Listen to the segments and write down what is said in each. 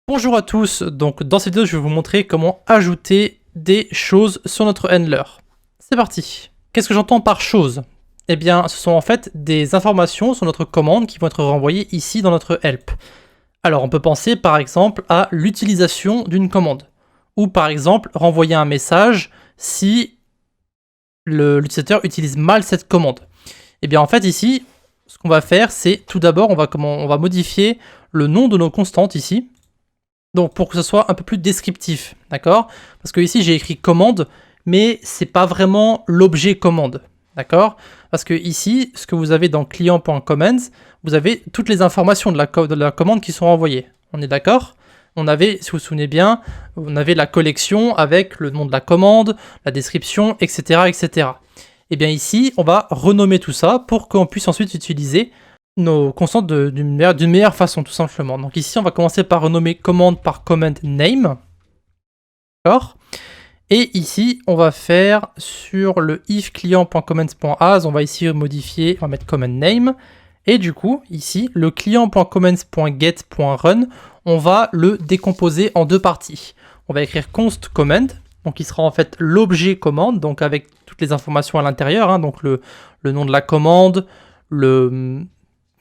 Bonjour à tous, donc dans cette vidéo je vais vous montrer comment ajouter des choses sur notre handler. C'est parti. Qu'est-ce que j'entends par choses? Eh bien ce sont en fait des informations sur notre commande qui vont être renvoyées ici dans notre help. Alors on peut penser par exemple à l'utilisation d'une commande, ou par exemple renvoyer un message si l'utilisateur utilise mal cette commande. Eh bien en fait ici, ce qu'on va faire c'est tout d'abord on va modifier le nom de nos constantes ici. Donc pour que ce soit un peu plus descriptif, d'accord? Parce que ici j'ai écrit commande, mais c'est pas vraiment l'objet commande, d'accord? Parce que ici, ce que vous avez dans client.commands, vous avez toutes les informations de la commande qui sont envoyées. On est d'accord? On avait, si vous vous souvenez bien, on avait la collection avec le nom de la commande, la description, etc., etc. Et bien ici, on va renommer tout ça pour qu'on puisse ensuite utiliser nos constantes d'une meilleure façon, tout simplement. Donc ici, on va commencer par renommer commande par command name. D'accord? Et ici, on va faire sur le if client.commands.as, on va ici modifier, on va mettre command name. Et du coup, ici, le client.commands.get.run, on va le décomposer en deux parties. On va écrire const command, donc qui sera en fait l'objet commande, donc avec toutes les informations à l'intérieur, hein, donc le nom de la commande,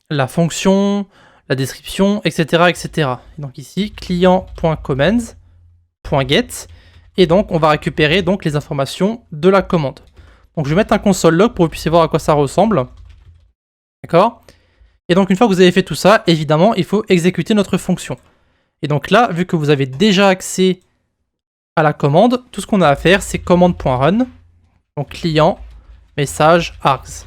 la fonction, la description, etc. etc. Et donc ici, client.commands.get, et donc on va récupérer donc les informations de la commande. Donc je vais mettre un console log pour que vous puissiez voir à quoi ça ressemble. D'accord? Et donc une fois que vous avez fait tout ça, évidemment, il faut exécuter notre fonction. Et donc là, vu que vous avez déjà accès à la commande, tout ce qu'on a à faire, c'est command.run, donc client, message, args.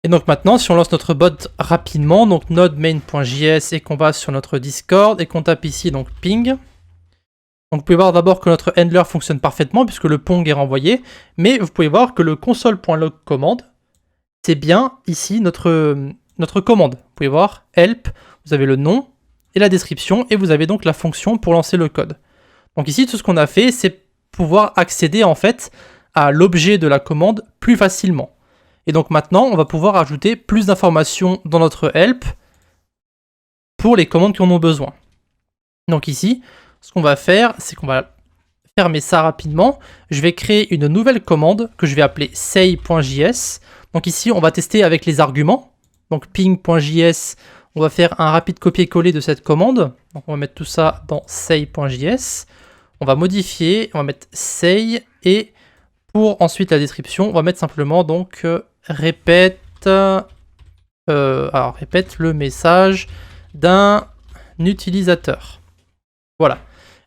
Et donc maintenant, si on lance notre bot rapidement, donc node main.js et qu'on va sur notre Discord et qu'on tape ici donc ping. Donc vous pouvez voir d'abord que notre handler fonctionne parfaitement puisque le pong est renvoyé, mais vous pouvez voir que le console.log commande, c'est bien ici notre commande. Vous pouvez voir help, vous avez le nom et la description et vous avez donc la fonction pour lancer le code. Donc ici, tout ce qu'on a fait, c'est pouvoir accéder en fait à l'objet de la commande plus facilement. Et donc maintenant, on va pouvoir ajouter plus d'informations dans notre help pour les commandes qui en ont besoin. Donc ici, ce qu'on va faire, c'est qu'on va fermer ça rapidement. Je vais créer une nouvelle commande que je vais appeler say.js. Donc ici, on va tester avec les arguments. Donc ping.js, on va faire un rapide copier-coller de cette commande. Donc on va mettre tout ça dans say.js. On va modifier, on va mettre say et pour ensuite la description, on va mettre simplement donc répète le message d'un utilisateur. Voilà.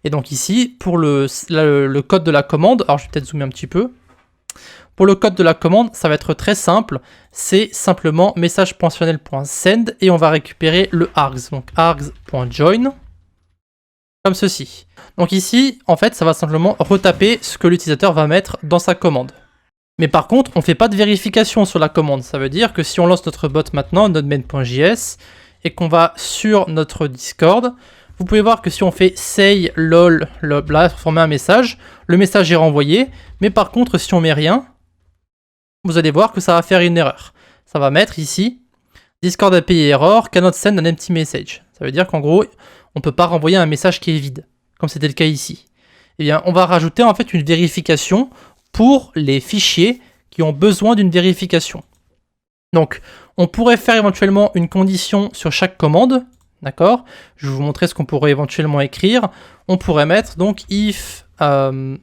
Et donc ici, pour le code de la commande, alors je vais peut-être zoomer un petit peu. Pour le code de la commande, ça va être très simple. C'est simplement message.funnel.send et on va récupérer le args. Donc args.join. Comme ceci. Donc ici, en fait, ça va simplement retaper ce que l'utilisateur va mettre dans sa commande. Mais par contre, on ne fait pas de vérification sur la commande. Ça veut dire que si on lance notre bot maintenant, nodemain.js, et qu'on va sur notre Discord, vous pouvez voir que si on fait say lol, là, former un message, le message est renvoyé. Mais par contre, si on met rien, vous allez voir que ça va faire une erreur. Ça va mettre ici, Discord API error, cannot send an empty message. Ça veut dire qu'en gros, on ne peut pas renvoyer un message qui est vide, comme c'était le cas ici. Eh bien, on va rajouter en fait une vérification pour les fichiers qui ont besoin d'une vérification. Donc, on pourrait faire éventuellement une condition sur chaque commande, d'accord? Je vais vous montrer ce qu'on pourrait éventuellement écrire. On pourrait mettre donc if args.length,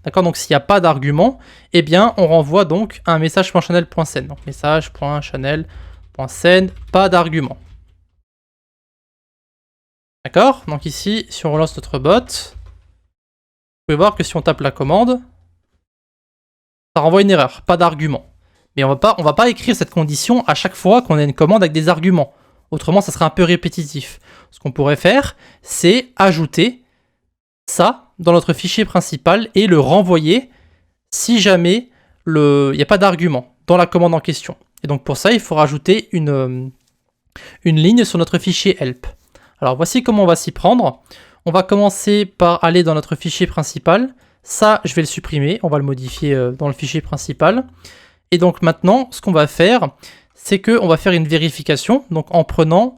d'accord? Donc, s'il n'y a pas d'argument, eh bien, on renvoie donc un message.channel.send. Donc, message.channel.send, pas d'argument. D'accord? Donc ici, si on relance notre bot, vous pouvez voir que si on tape la commande, ça renvoie une erreur, pas d'argument. Mais on va pas écrire cette condition à chaque fois qu'on a une commande avec des arguments. Autrement, ça serait un peu répétitif. Ce qu'on pourrait faire, c'est ajouter ça dans notre fichier principal et le renvoyer si jamais il n'y a pas d'argument dans la commande en question. Et donc pour ça, il faut rajouter une ligne sur notre fichier help. Alors voici comment on va s'y prendre. On va commencer par aller dans notre fichier principal. Ça, je vais le supprimer. On va le modifier dans le fichier principal. Et donc maintenant, ce qu'on va faire, c'est qu'on va faire une vérification. Donc en prenant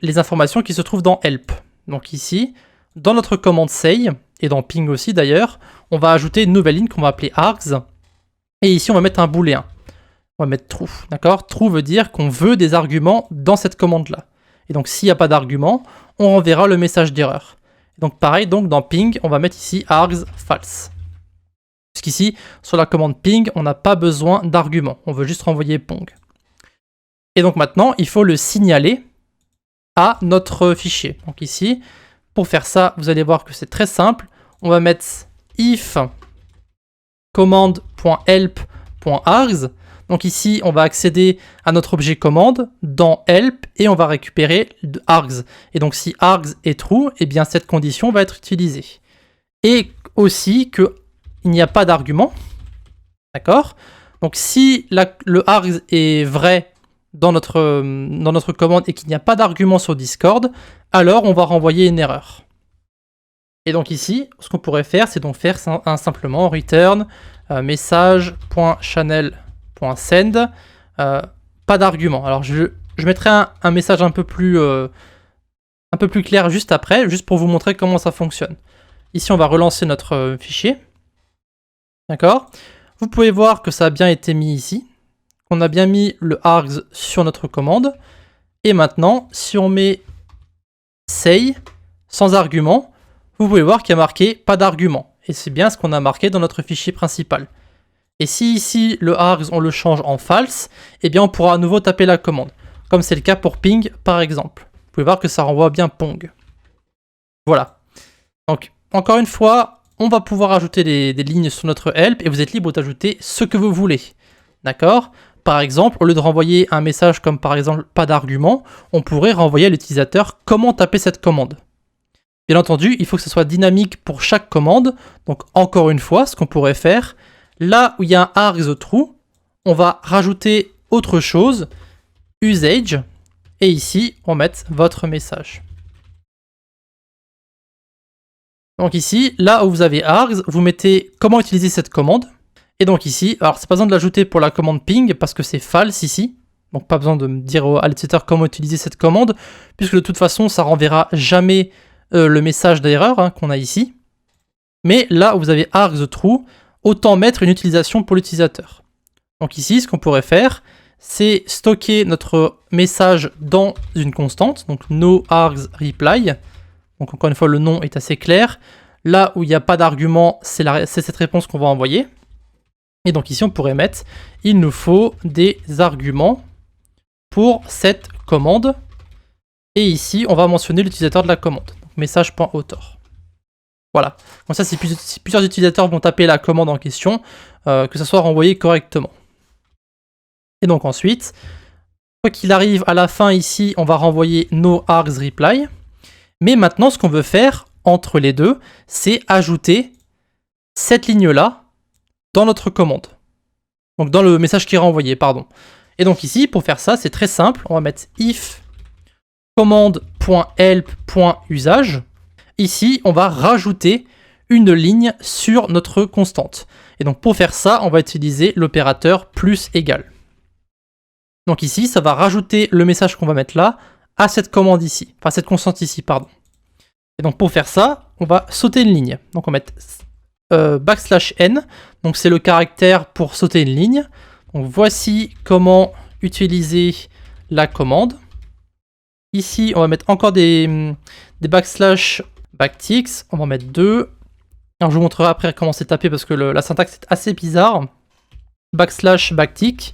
les informations qui se trouvent dans help. Donc ici, dans notre commande say, et dans ping aussi d'ailleurs, on va ajouter une nouvelle ligne qu'on va appeler args. Et ici, on va mettre un booléen. On va mettre true, d'accord? True veut dire qu'on veut des arguments dans cette commande-là. Et donc, s'il n'y a pas d'argument, on renverra le message d'erreur. Donc, pareil, donc dans ping, on va mettre ici args false. Puisqu'ici, sur la commande ping, on n'a pas besoin d'argument. On veut juste renvoyer pong. Et donc maintenant, il faut le signaler à notre fichier. Donc ici, pour faire ça, vous allez voir que c'est très simple. On va mettre if command.help.args. Donc ici, on va accéder à notre objet commande dans help et on va récupérer args. Et donc si args est true, eh bien cette condition va être utilisée. Et aussi qu'il n'y a pas d'argument. D'accord? Donc si le args est vrai dans notre commande et qu'il n'y a pas d'argument sur Discord, alors on va renvoyer une erreur. Et donc ici, ce qu'on pourrait faire, c'est donc faire simplement return message.channel.send pas d'argument. Alors je mettrai un message un peu plus clair juste après, juste pour vous montrer comment ça fonctionne. Ici, on va relancer notre fichier. D'accord? Vous pouvez voir que ça a bien été mis ici. On a bien mis le args sur notre commande. Et maintenant, si on met say sans argument, vous pouvez voir qu'il y a marqué pas d'argument. Et c'est bien ce qu'on a marqué dans notre fichier principal. Et si ici le args on le change en false, eh bien on pourra à nouveau taper la commande. Comme c'est le cas pour ping par exemple. Vous pouvez voir que ça renvoie bien pong. Voilà. Donc encore une fois, on va pouvoir ajouter des lignes sur notre help et vous êtes libre d'ajouter ce que vous voulez. D'accord? Par exemple, au lieu de renvoyer un message comme par exemple pas d'argument, on pourrait renvoyer à l'utilisateur comment taper cette commande. Bien entendu, il faut que ce soit dynamique pour chaque commande. Donc encore une fois, ce qu'on pourrait faire, là où il y a un args true, on va rajouter autre chose, usage, et ici, on met votre message. Donc ici, là où vous avez args, vous mettez comment utiliser cette commande. Et donc ici, alors c'est pas besoin de l'ajouter pour la commande ping parce que c'est false ici. Donc pas besoin de me dire à l'utilisateur comment utiliser cette commande, puisque de toute façon, ça renverra jamais le message d'erreur qu'on a ici. Mais là où vous avez args true, autant mettre une utilisation pour l'utilisateur. Donc ici, ce qu'on pourrait faire, c'est stocker notre message dans une constante, donc no args reply. Donc encore une fois, le nom est assez clair. Là où il n'y a pas d'argument, c'est cette réponse qu'on va envoyer. Et donc ici, on pourrait mettre, il nous faut des arguments pour cette commande. Et ici, on va mentionner l'utilisateur de la commande, donc message.author. Voilà, comme ça, si plusieurs utilisateurs vont taper la commande en question, que ça soit renvoyé correctement. Et donc ensuite, quoi qu'il arrive à la fin ici, on va renvoyer no args reply. Mais maintenant, ce qu'on veut faire entre les deux, c'est ajouter cette ligne-là dans notre commande. Donc dans le message qui est renvoyé, pardon. Et donc ici, pour faire ça, c'est très simple. On va mettre if command.help.usage. Ici, on va rajouter une ligne sur notre constante. Et donc pour faire ça, on va utiliser l'opérateur plus égal. Donc ici, ça va rajouter le message qu'on va mettre là à cette commande ici. Enfin, cette constante ici, pardon. Et donc pour faire ça, on va sauter une ligne. Donc on va mettre \n, donc c'est le caractère pour sauter une ligne. Donc voici comment utiliser la commande. Ici, on va mettre encore des backslash backticks. On va en mettre 2. Alors je vous montrerai après comment c'est tapé parce que la syntaxe est assez bizarre. Backslash backtick.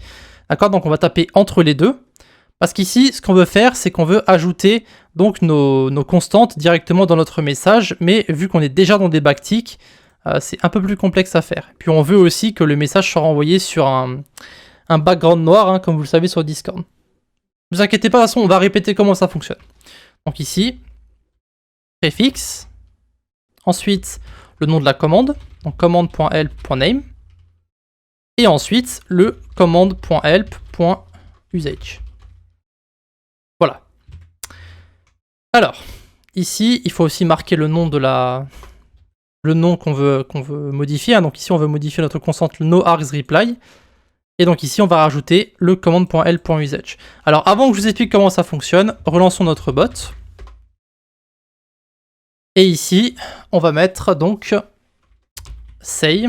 D'accord, donc on va taper entre les deux. Parce qu'ici, ce qu'on veut faire, c'est qu'on veut ajouter donc nos constantes directement dans notre message. Mais vu qu'on est déjà dans des backticks, c'est un peu plus complexe à faire. Puis on veut aussi que le message soit renvoyé sur un background noir, comme vous le savez sur Discord. Ne vous inquiétez pas, de toute façon, on va répéter comment ça fonctionne. Donc ici, préfixe. Ensuite, le nom de la commande. Donc command.help.name. Et ensuite, le command.help.usage. Voilà. Alors, ici, il faut aussi marquer le nom de le nom qu'on veut modifier. Donc ici, on veut modifier notre constante no args reply. Et donc ici, on va rajouter le command.l.usage. Alors avant que je vous explique comment ça fonctionne, relançons notre bot. Et ici, on va mettre donc say.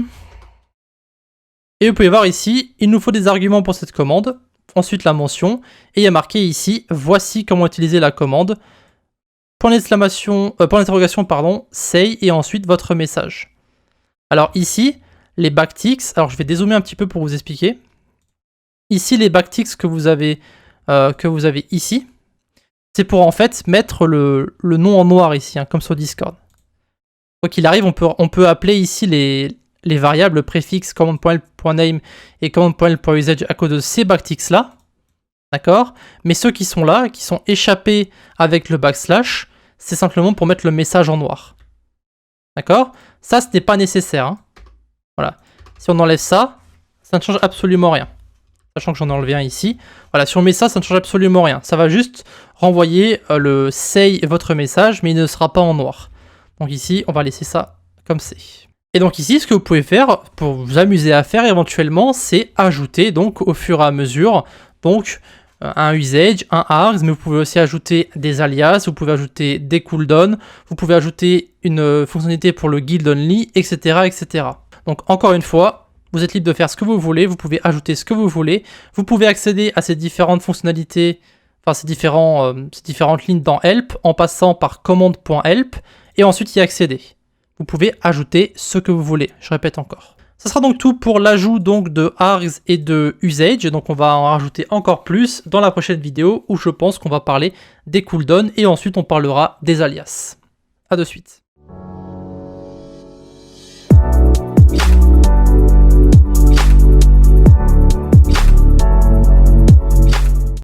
Et vous pouvez voir ici, il nous faut des arguments pour cette commande. Ensuite la mention. Et il y a marqué ici, voici comment utiliser la commande. Point d'interrogation, pardon, say et ensuite votre message. Alors ici, les backticks, alors je vais dézoomer un petit peu pour vous expliquer. Ici, les backticks que vous avez ici, c'est pour en fait mettre le nom en noir ici, hein, comme sur Discord. Quoi qu'il arrive, on peut appeler ici les variables préfixes command.l.name et command.l.usage à cause de ces backticks là. D'accord? Mais ceux qui sont là, qui sont échappés avec le backslash, c'est simplement pour mettre le message en noir. D'accord? Ça, ce n'est pas nécessaire. Hein. Voilà. Si on enlève ça, ça ne change absolument rien. Sachant que j'en ai enlevé un ici. Voilà, si on met ça, ça ne change absolument rien. Ça va juste renvoyer le say votre message, mais il ne sera pas en noir. Donc ici, on va laisser ça comme c'est. Et donc ici, ce que vous pouvez faire, pour vous amuser à faire éventuellement, c'est ajouter donc au fur et à mesure, donc un usage, un args, mais vous pouvez aussi ajouter des alias, vous pouvez ajouter des cooldowns, vous pouvez ajouter une fonctionnalité pour le guild only, etc., etc. Donc encore une fois, vous êtes libre de faire ce que vous voulez, vous pouvez ajouter ce que vous voulez, vous pouvez accéder à ces différentes fonctionnalités, enfin ces différentes lignes dans help, en passant par command.help, et ensuite y accéder. Vous pouvez ajouter ce que vous voulez, je répète encore. Ça sera donc tout pour l'ajout donc de args et de usage, donc on va en rajouter encore plus dans la prochaine vidéo où je pense qu'on va parler des cooldowns et ensuite on parlera des alias. A de suite.